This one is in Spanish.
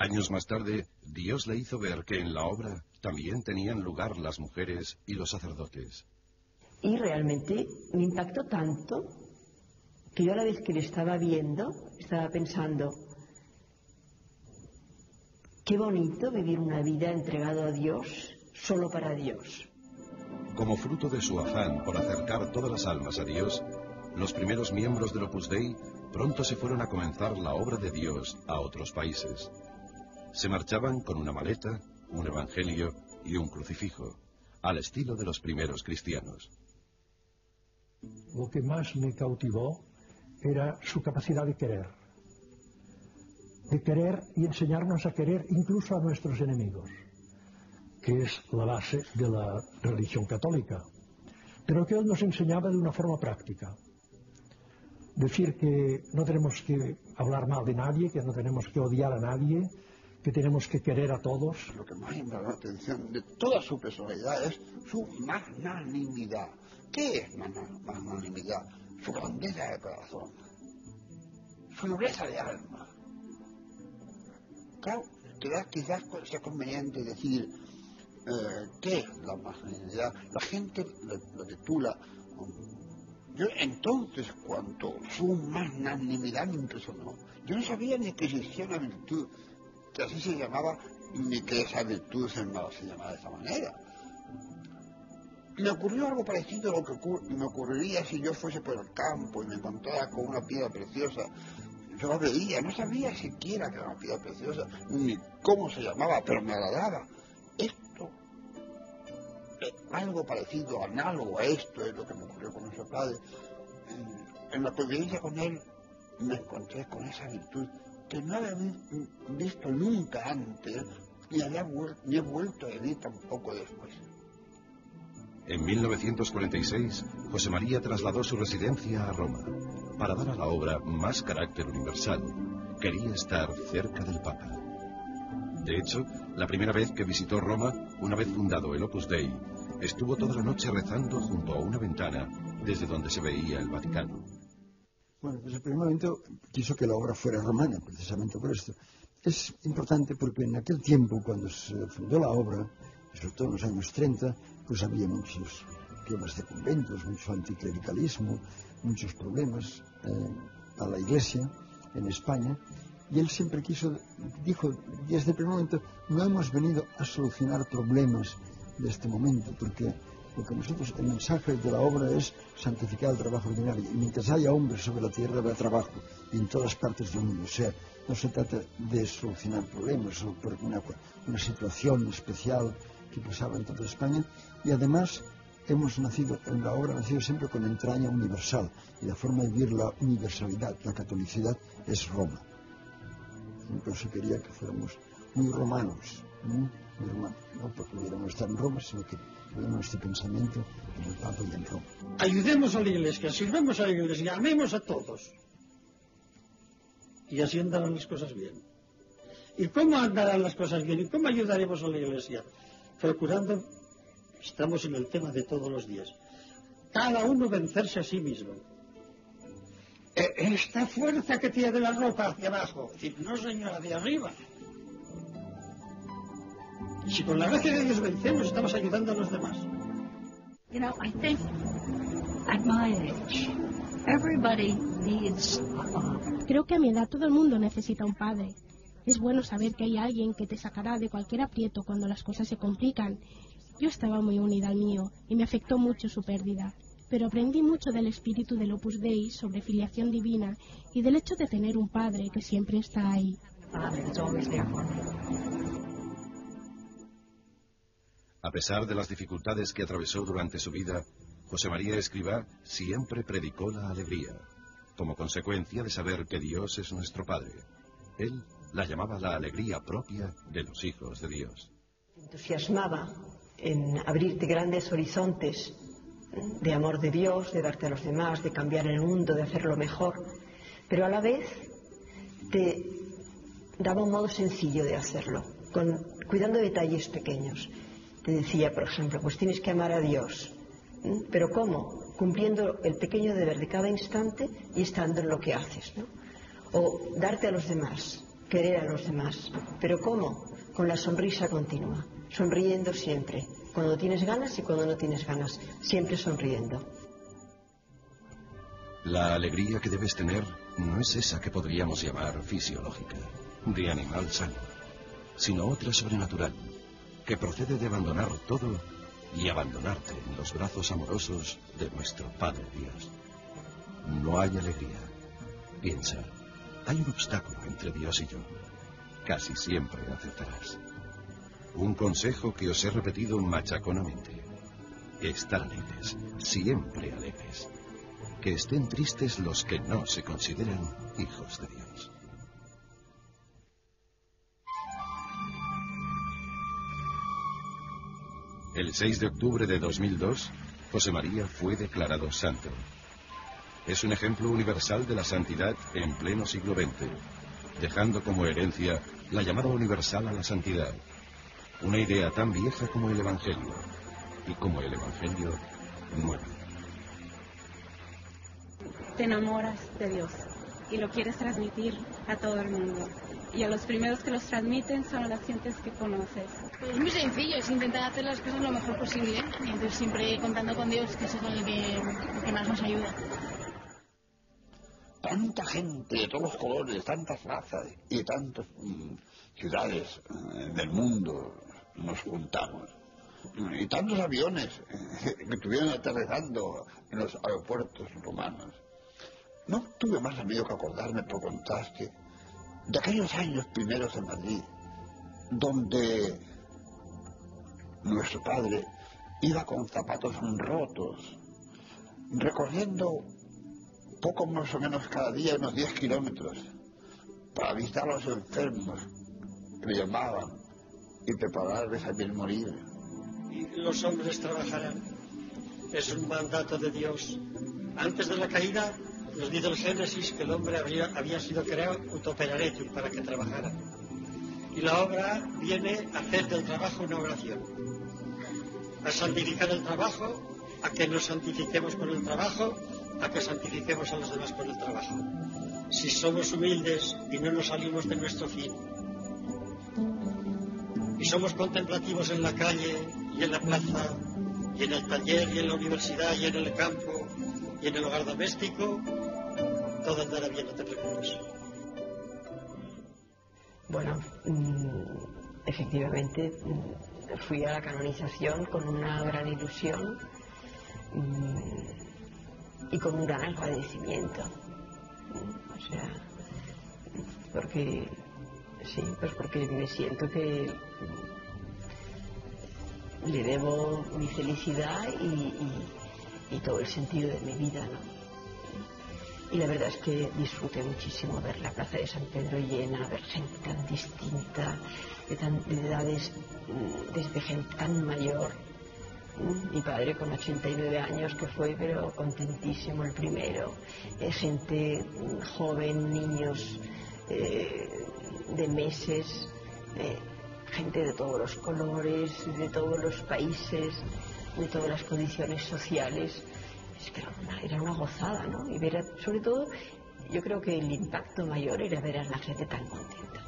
Años más tarde, Dios le hizo ver que en la obra también tenían lugar las mujeres y los sacerdotes. Y realmente me impactó tanto que yo a la vez que le estaba viendo, estaba pensando, qué bonito vivir una vida entregada a Dios, solo para Dios. Como fruto de su afán por acercar todas las almas a Dios, los primeros miembros del Opus Dei pronto se fueron a comenzar la obra de Dios a otros países. Se marchaban con una maleta, un evangelio y un crucifijo, al estilo de los primeros cristianos. Lo que más me cautivó era su capacidad de querer y enseñarnos a querer incluso a nuestros enemigos, que es la base de la religión católica, pero que él nos enseñaba de una forma práctica. Decir que no tenemos que hablar mal de nadie, que no tenemos que odiar a nadie, que tenemos que querer a todos. Lo que más me llamó la atención de toda su personalidad es su magnanimidad. ¿Qué es magnanimidad? Su grandeza de corazón, su nobleza de alma. Claro, quizás sea conveniente decir qué es la magnanimidad. La gente lo titula. Yo entonces, cuando su magnanimidad me impresionó, yo no sabía ni que existía una virtud que así se llamaba, ni que esa virtud se llamaba de esa manera. Me ocurrió algo parecido a lo que me ocurriría si yo fuese por el campo y me encontrara con una piedra preciosa. Yo la veía, no sabía siquiera que era una piedra preciosa, ni cómo se llamaba, pero me agradaba. Esto, algo parecido, análogo a esto, es lo que me ocurrió con nuestro padre. En la convivencia con él me encontré con esa virtud que no había visto nunca antes, ni he vuelto a vivir tampoco después. En 1946, José María trasladó su residencia a Roma. Para dar a la obra más carácter universal, quería estar cerca del Papa. De hecho, la primera vez que visitó Roma, una vez fundado el Opus Dei, estuvo toda la noche rezando junto a una ventana desde donde se veía el Vaticano. Bueno, pues el primer momento quiso que la obra fuera romana, precisamente por esto. Es importante porque en aquel tiempo, cuando se fundó la obra, y sobre todo en los años 30, pues había muchos quemas de conventos, mucho anticlericalismo, muchos problemas a la Iglesia en España, y él siempre dijo, desde el primer momento, no hemos venido a solucionar problemas de este momento, porque lo que nosotros, el mensaje de la obra es santificar el trabajo ordinario, y mientras haya hombres sobre la tierra habrá trabajo, y en todas partes del mundo. O sea, no se trata de solucionar problemas o por una situación especial que pasaba en toda España, y además hemos nacido, en la obra ha nacido siempre con entraña universal, y la forma de vivir la universalidad, la catolicidad, es Roma. Entonces quería que fuéramos muy romanos, muy romanos, no porque pudiéramos estar en Roma, sino que tuviéramos este pensamiento en el Papa y en Roma. Ayudemos a la Iglesia, sirvemos a la Iglesia, amemos a todos, y así andarán las cosas bien. ¿Y cómo andarán las cosas bien? ¿Y cómo ayudaremos a la Iglesia? Procurando, estamos en el tema de todos los días, cada uno vencerse a sí mismo. Esta fuerza que tiene la ropa hacia abajo, y no señora, de arriba. Si con la gracia de Dios vencemos, estamos ayudando a los demás. You know, I think at my age, everybody needs a father. Creo que a mi edad todo el mundo necesita un padre. Es bueno saber que hay alguien que te sacará de cualquier aprieto cuando las cosas se complican. Yo estaba muy unida al mío y me afectó mucho su pérdida, pero aprendí mucho del espíritu del Opus Dei sobre filiación divina y del hecho de tener un padre que siempre está ahí. A pesar de las dificultades que atravesó durante su vida, José María Escrivá siempre predicó la alegría, como consecuencia de saber que Dios es nuestro Padre. Él la llamaba la alegría propia de los hijos de Dios. Entusiasmaba en abrirte grandes horizontes de amor de Dios, de darte a los demás, de cambiar el mundo, de hacerlo mejor, pero a la vez te daba un modo sencillo de hacerlo, cuidando de detalles pequeños. Te decía, por ejemplo, pues tienes que amar a Dios, pero ¿cómo? Cumpliendo el pequeño deber de cada instante y estando en lo que haces, ¿no? O darte a los demás, querer a los demás. ¿Pero cómo? Con la sonrisa continua, sonriendo siempre, cuando tienes ganas y cuando no tienes ganas, siempre sonriendo. La alegría que debes tener no es esa que podríamos llamar fisiológica, de animal sano, sino otra sobrenatural, que procede de abandonar todo y abandonarte en los brazos amorosos de nuestro Padre Dios. No hay alegría. Piensa, hay un obstáculo entre Dios y yo. Casi siempre acertarás. Un consejo que os he repetido machaconamente. Estar alegres, siempre alegres. Que estén tristes los que no se consideran hijos de Dios. El 6 de octubre de 2002, José María fue declarado santo. Es un ejemplo universal de la santidad en pleno siglo XX, dejando como herencia la llamada universal a la santidad, una idea tan vieja como el Evangelio, y como el Evangelio, nueva. Te enamoras de Dios y lo quieres transmitir a todo el mundo. Y a los primeros que los transmiten son a las gentes que conoces. Pues es muy sencillo, es intentar hacer las cosas lo mejor posible, y entonces siempre contando con Dios, que es el que más nos ayuda. Tanta gente de todos los colores, tantas razas y de tantas ciudades del mundo nos juntamos. Y tantos aviones que estuvieron aterrizando en los aeropuertos romanos. No tuve más remedio que acordarme por contraste de aquellos años primeros en Madrid, donde nuestro padre iba con zapatos rotos, recorriendo poco más o menos cada día unos 10 kilómetros para visitar a los enfermos que le llamaban y prepararles a bien morir. Y los hombres trabajarán. Es un mandato de Dios. Antes de la caída, nos dice el Génesis que el hombre había sido creado utoperaretum, para que trabajara. Y la obra viene a hacer del trabajo una oración, a santificar el trabajo, a que nos santifiquemos con el trabajo, a que santifiquemos a los demás con el trabajo. Si somos humildes y no nos salimos de nuestro fin, y somos contemplativos en la calle y en la plaza, y en el taller y en la universidad y en el campo y en el hogar doméstico, todo andará bien, no te preocupes. Bueno, efectivamente fui a la canonización con una gran ilusión y con un gran agradecimiento. O sea, porque sí, pues porque me siento que le debo mi felicidad y todo el sentido de mi vida, ¿no? Y la verdad es que disfruté muchísimo ver la plaza de San Pedro llena, ver gente tan distinta, de edades, desde gente tan mayor. Mi padre con 89 años que fue, pero contentísimo el primero. Gente joven, niños de meses, gente de todos los colores, de todos los países, de todas las condiciones sociales. Es que era una gozada, ¿no? Y ver, sobre todo, yo creo que el impacto mayor era ver a la gente tan contenta.